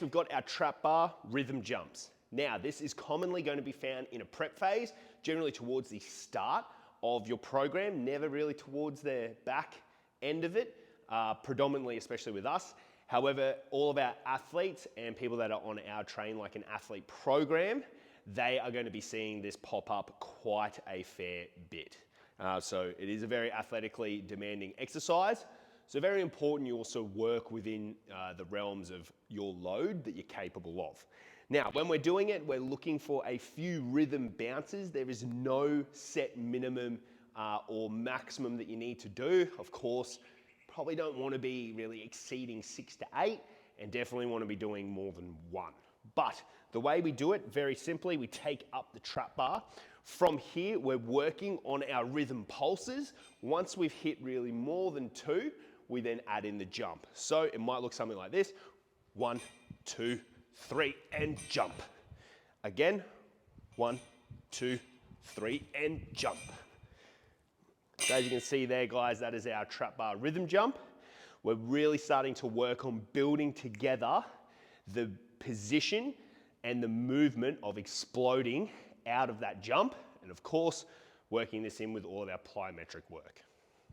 We've got our trap bar rhythm jumps. Now, this is commonly going to be found in a prep phase, generally towards the start of your program, never really towards the back end of it, predominantly, especially with us. However, all of our athletes and people that are on our Train Like an Athlete program, they are going to be seeing this pop up quite a fair bit. So it is a very athletically demanding exercise. So very important you also work within the realms of your load that you're capable of. Now, when we're doing it, we're looking for a few rhythm bounces. There is no set minimum or maximum that you need to do. Of course, probably don't want to be really exceeding 6 to 8 and definitely want to be doing more than 1. But the way we do it, very simply, we take up the trap bar. From here, we're working on our rhythm pulses. Once we've hit really more than 2, we then add in the jump. So it might look something like this. 1, 2, 3, and jump. Again, 1, 2, 3, and jump. So as you can see there, guys, that is our trap bar rhythm jump. We're really starting to work on building together the position and the movement of exploding out of that jump. And of course, working this in with all of our plyometric work.